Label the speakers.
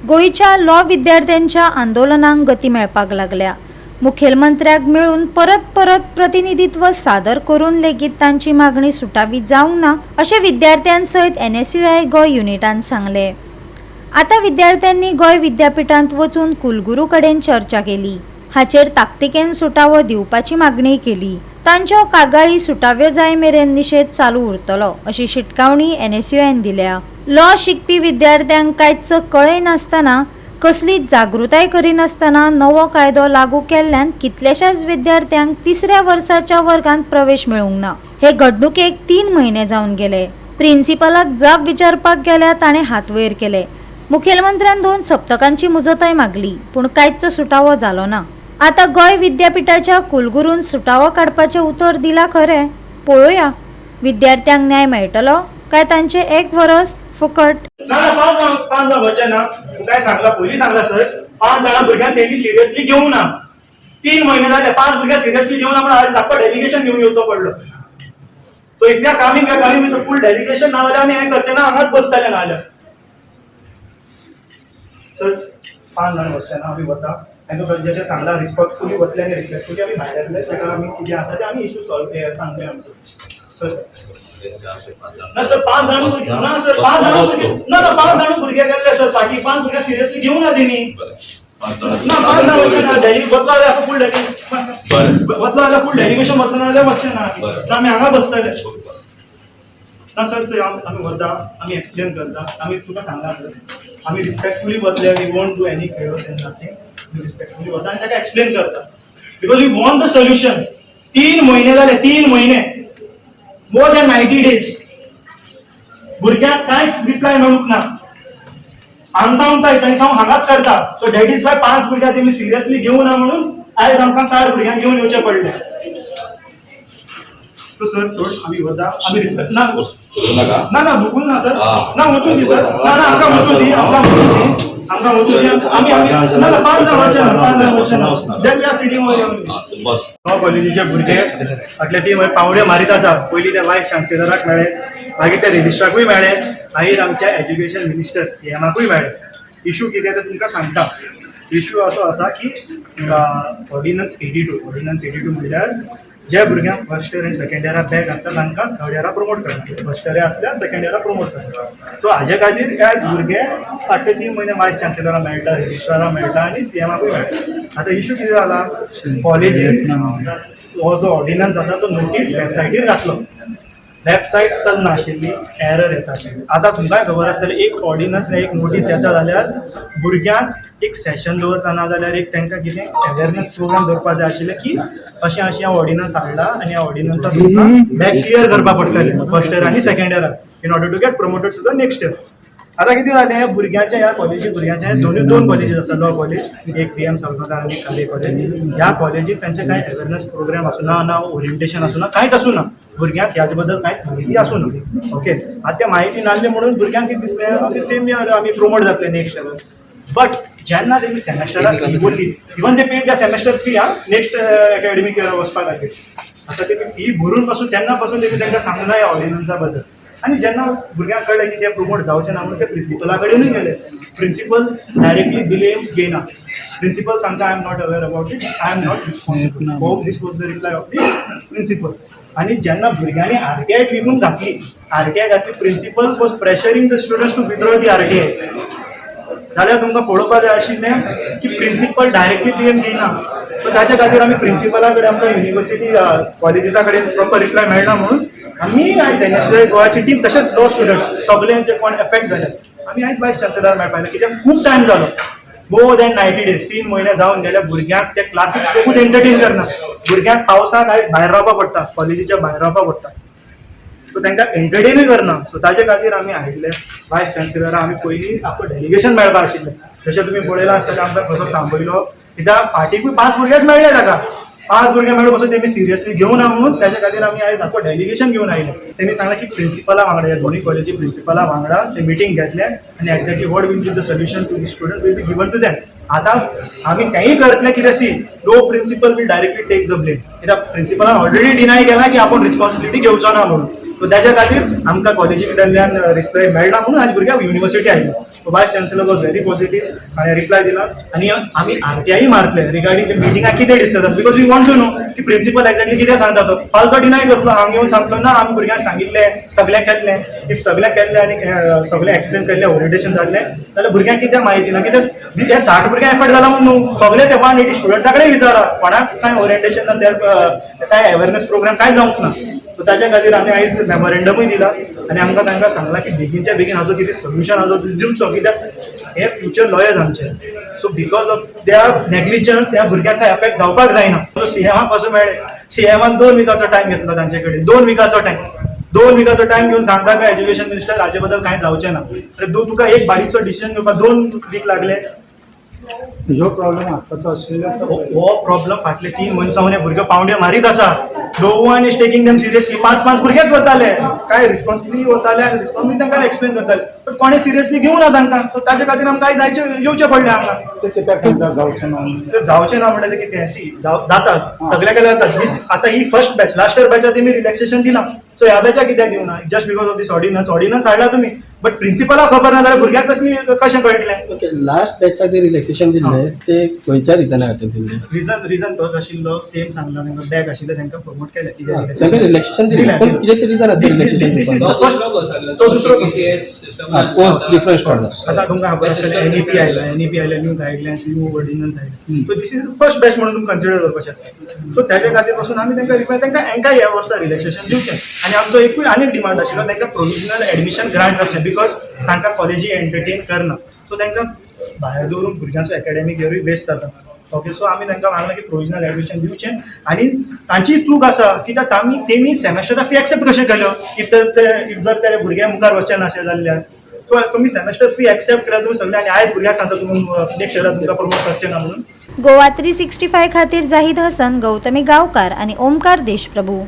Speaker 1: गोयच्या law विद्यार्थ्यांच्या आंदोलनांक गती मेळपाक लागल्या। मुखेलमंत्र्याक मेळून परत प्रतिनिधित्व सादर करून लेगीत तांची मागणी सुटावी जावंक ना अशें विद्यार्थ्यांसयत NSUI गोय युनिटान सांगले। आता विद्यार्थ्यांनी गोय विद्यापीठांत वचून कुलगुरू कडेन चर्चा केली। हाचेर ताकतिकेन सुटावो दिवपाची मागणी केली। तांच्यो कागाळी सुटाव्यो जाय मेरेन निषेध चालू उरतलो अशी शिटकावणी NSUIन दिल्या। लॉ शिकपी विद्यार्थ्यांक कांयच कळय नासतना कसलीच जागृताय करिनासतना नवो कायदो लागू केल्ल्यान कितलेशाच विद्यार्थ्यांक तिसऱ्या वर्साच्या वर्गांत प्रवेश मेळूंक ना। हे घडणुकेक 3 म्हयने जावन गेले। प्रिन्सिपलाक जाप विचारपाक गेल्यार ताणें हात वयर केले। मुखेलमंत्र्यान 2 सप्तकांची मुजतय मागली पूण कांयच सुटावो जालो ना। आता गोय विद्यापीठाच्या कुलगुरून सुटावो काडपाचें उतर दिला खरें, पळोवया विद्यार्थ्यांक न्याय मेळटलो काय तांचे 1 वर्स फुकट।
Speaker 2: ना पांच जाण वचचे ना, काय सांगला पयलीं सांगला सर, 5 जाणां भुरग्यांक तेणी सिरियसली घेवंक ना। 3 म्हयने जाले 5 भुरग्यांक सिरियसली घेवंक ना पण आज दाखो डेलिगेशन घेवन येवचो पडलो। सो इतल्या कामी फुल डेलिगेशन ना जाल्यार आमी हें करचें ना, हांगाच बसतले ना जाल्यार। सर 5 जाण वचचे ना, आमी वता तांकां जशें सांगला रिस्पेक्टफुली वतले आनी रिस्पेक्टफुली आमी भायर येतले, ताका आमी कितें आसा तें आमी इश्यू सॉल्व सांगले आमचो। ना सर 5 जाण ना सर 5 जाण ना 5 जाण भुरगे गेल्ले सर फाटी 5 भुरग्यांक सिरियसली घेवंक ना तेणी। ना 5 जाण वचचे ना, वतलो जाल्यार फुल डेलिगेशन वतलो ना जाल्यार वचचे ना, आमी हांगा बसतले ना सर। आमी वता, आमी एक्सप्लेन करता, आमी तुका सांगला आमी रिस्पेक्टफुली वतले, we won't do any chaos and nothing, respectfully वता आनी ताका एक्सप्लेन करता because we want the solution. 3 म्हयने जाले, 3 म्हयने, मोर दॅन 90 days भुरग्यांक कांयच रिप्लाय मेळूंक ना। हांगा सांगता थंय सावन हांगाच करता। सो दॅट इज वाय 5 भुरग्यांक तेमी सिरियसली घेवंक ना म्हणून आयज आमकां 7 भुरग्यांक घेवन येवचें पडलें। सो सर सोड, आमी वता, आमी रिस्पेक्ट ना ना भुकून ना सर, ना वचून दी सर, ना आमकां वचून दी, आमकां वचून दी, आमी ना 5 जाण वचचे ना, 5 जाण वचचे ना, then we are sitting over bus. Law कॉलेजीचे भुरगे फाटले 3 म्हयने पावड्यो मारीत आसा। पयलीं ते वायस चान्सेलराक मेळ्ळे, मागीर ते रेजिस्ट्राकूय मेळ्ळे, मागीर आमच्या एज्युकेशन मिनिस्टर CMाकूय मेळ्ळे। इशू कितें तें तुमकां सांगता। इशू असो आसा की ऑर्डिनन्स 82 म्हणल्यार जे भुरग्यांक फर्स्ट इयर आनी सेकंड इयरा बॅक आसता तांकां थर्ड इयरा प्रमोट करता, फर्स्ट इयरा आसल्यार सेकंड इयरा प्रमोट करता। सो हाजे खातीर आज भुरगे फाटले 3 म्हयने वायस चान्सेलरा मेळटा, रेजिस्ट्रारा मेळटा आनी CMाकूय मेळटा। आतां इशू कितें जाला, कॉलेजीन हो जो ऑर्डिनन्स आसा तो नोटीस वेबसायटीर घातलो, वेबसायट चलना आशिल्ली, एरर येता। आतां तुमकांय खबर आसतलें, एक ऑर्डिनन्स एक नोटीस येता जाल्यार भुरग्यांक एक सेशन दवरता ना जाल्यार एक तांकां कितें अवेरनेस प्रोग्राम दवरपाक जाय आशिल्लें की अशें ऑर्डिनन्स हाडला आनी ह्या ऑर्डिनन्साक तुमकां बॅक क्लियर करपाक पडटलें फर्स्ट इयर आनी सेकंड इयराक in order to get promoted to the next year. आतां कितें जालें, भुरग्यांच्या ह्या कॉलेजी भुरग्यांचे 2 कॉलेजीस आसा, लॉ कॉलेज, एक PM सावरकर आनी खाली कॉलेज। ह्या कॉलेजीक तांचे कांय अवेरनेस प्रोग्राम आसूना, ना ओरिएंटेशन आसूना, कांयच आसूना, भुरग्यांक ह्याच बद्दल कांयच म्हायती आसूना। ओके, आतां त्या म्हायती नासली म्हणून भुरग्यांक कितें दिसलें सेम इयर आमी प्रमोट जातले नेक्स्ट इयर। बट जेन्ना तेमी सेमेस्टराक फी भरली, इवन ते paid the semester fee next academic year वचपा खातीर, आतां तेमी फी भरून पासून तेन्ना पासून तेमी तांकां सांगूंक ना ह्या ऑर्डिनन्सा बद्दल। आनी जेन्ना भुरग्यांक कळ्ळें की ते प्रमोट जावचें ना म्हणून ते प्रिंसिपला कडेनूय गेले। प्रिंसिपल डायरेक्टली ब्लेम घेयना, प्रिंसिपल सांगता I am not aware about it, I am not responsible. Hope this was the reply of the principal. आनी जेन्ना भुरग्यांनी RTI लिहून घातली, RTI घातली, principal was pressuring the students to withdraw the RTI। जाल्यार तुमकां पळोवपाक जाय आशिल्लें की प्रिंसिपल डायरेक्टली ब्लेम घेयना। सो ताचे खातीर आमी प्रिंसिपला कडेन आमकां युनिवर्सिटी कॉलेजीसा कडेन प्रॉपर रिप्लाय मेळना म्हणून आमी आयज NSUI गोवाची टीम, तशेंच लॉ स्टुडंट्स सगळे जे कोण एफेक्ट जाले, आमी आयज वायस चान्सेलर मेळपाक आयले, कित्याक खूब टायम जालो, मोर दॅन 90 days, 3 म्हयने जावन गेले। भुरग्यांक ते क्लासीक खूब एंटरटेन करना, भुरग्यांक पावसाक आयज भायर रावपाक पडटा, कॉलेजीच्या भायर रावपाक पडटा, सो तांकां एंटरटेनूय करना। सो ताचे खातीर आमी आयिल्ले वायस चान्सेलरा, आमी पयलीं आपूण डेलिगेशन मेळपाक आशिल्लें, जशें तुमी पळयलां आसतलें आमकां कसो थांबयलो, कित्याक फाटीकूय 5 भुरगेच मेळ्ळे ताका, 5 भुरगे मेळून पासून तेमी सिरियसली घेवंक ना म्हणून ताचे खातीर आमी आयज आपूण डेलिगेशन घेवन आयले। तेमी सांगलें की प्रिंसिपला वांगडा, ह्या दोनूय कॉलेजी प्रिंसिपला वांगडा ते मिटींग घेतले आनी exactly what will be the solution to the student will be given to them. आतां आमी तेंय करतले कितें, see no principal will directly take the blame, कित्याक प्रिंसिपलान ऑलरेडी डिनाय केला की आपूण रिस्पॉन्सिबिलिटी घेवचो ना म्हणून। सो त्याच्या खातीर आमकां कॉलेजी कडल्यान रिप्लाय मेळना म्हणून आनी भुरग्यांक युनिवर्सिटी आयलो. Vice chancellor was very positive आणि रिप्लाय दिला आणि आमी आरटीआय मारतले रिगार्डिंग द मिटिंगाक कितें discuss because we want to know की प्रिन्सिपल एक्झॅक्टली कितें सांगता तो. फालतो डिनाय करतलो. हांव येवन सांगलो ना आमी भुरग्यांक सांगिल्लें सगळ्यांक केल्लें. इफ सगळ्यांक केल्लें आनी सगळें एक्सप्लेन केल्लें ओरिएंटेशन जाल्लें जाल्यार भुरग्यांक कित्याक म्हायती ना. कित्याक हे 60 भुरग्यांक एफर्ट जाला म्हणून न्हू. सगळे ते 180 स्टुडंट्सां कडेन विचारा कोणाक काय ओरिएंटेशन ना सेल्फ काय अवेरनेस प्रोग्राम काय जावंक ना. सो ताच्या खातीर आमी आयज मेमोरेंडमूय दिला आनी आमकां तांकां सांगलां की बेगीनच्या बेगीन हाजो कितें सोल्युशन हाजो दिवचो कित्याक हे फ्युचर लॉयर्स आमचे. So because of their negligence ह्या भुरग्यांक काय अफेक्ट जावपाक जायना. सीएमाक पासून मेळ्ळे. सीएमान 2 विकाचो टायम घेतलो तांचे कडेन. 2 विकाचो टायम घेवन सांगता काय एज्युकेशन मिनिस्टर हाजे बद्दल कांय जावचें ना. तुका एक बारीकसो डिसिजन घेवपाक 2 वीक लागले.
Speaker 3: ह्यो प्रॉब्लेम आतांचो आशिल्लो
Speaker 2: हो प्रॉब्लेम फाटले 3 म्हयने भुरगे पावंडे मारीत आसा. No one is taking them seriously. 5 भुरगेच वताले काय रिस्पॉन्सिबिलिटी वताले आनी रिस्पॉन्सिबिलिटी तांकां एक्सप्लेन करताले बट कोणें सिरियसली घेवं ना तांकां. सो ताचे खातीर आमकां आयज येवचें पडलें हांगा.
Speaker 3: ते कित्याक सांगता जावचें ना
Speaker 2: ते जावचें ना म्हणटा ते कितें जातात सगळ्याक जातात. आतां ही फर्स्ट बॅच लास्ट इयर बॅचाक तेमी रिलॅक्सेशन दिलां. सो ह्या बॅचाक कित्याक दिवना just because of this ordinance हाडला तुमी बट प्रिन्सिपलाक खबर ना जाल्यार भुरग्यांक कशें कळटलें.
Speaker 4: ओके लास्ट बॅचाक जे रिलॅक्सेशन दिल्लें ते खंयच्या रिजना खातीर दिल्लें?
Speaker 2: रिजन तोच आशिल्लो सेम सांगला तांकां बॅक आशिल्ले तांकां प्रमोट केलें.
Speaker 4: तांकां रिलॅक्सेशन दिलें पूण कितें तरी region
Speaker 2: This is the first- तो दुसरो
Speaker 4: डिफरन्स पडला.
Speaker 2: आता तुमकां खबर आसतलें NEP आयला न्यू गायडलायन्स न्यू ऑर्डिनन्स आयला. So this is first batch म्हणून तुमी कन्सिडर करपाक शकता. सो त्याच्या खातीर पासून आमी तांकां रिक्वायर तांकां हांकां ह्या वर्सा रिलॅक्सेशन दिवचें आनी आमचो एकूय आनीक डिमांड आशिल्लो तांकां प्रोविजनल एडमिशन ग्रांट करचें बिकॉज तांकां कॉलेजी एंटरटेन करना. सो तांकां भायर दवरून भुरग्यांचो एकाडेमीक इयरूय वेस्ट जाता. ओके सो आमी तांकां सांगलां की प्रोविजनल एडमिशन दिवचें आनी तांची चूक आसा कित्याक तेमी सेमेस्टरा फी एक्सेप्ट कशें केल्यो इफ जर ते भुरगे मुखार वचचे ना अशें जाल्ल्यार. सो तुमी सेमेस्टर फी एक्सेप्ट केल्यार तुमी सगळे आनी आयज भुरग्यांक सांगता तुमी नेक्स्ट इयराक तुमकां प्रमोट करचें ना म्हणून.
Speaker 1: गोवा 365 खातीर जाहीद हसन, गौतमी गांवकार आणि ओमकार देशप्रभू.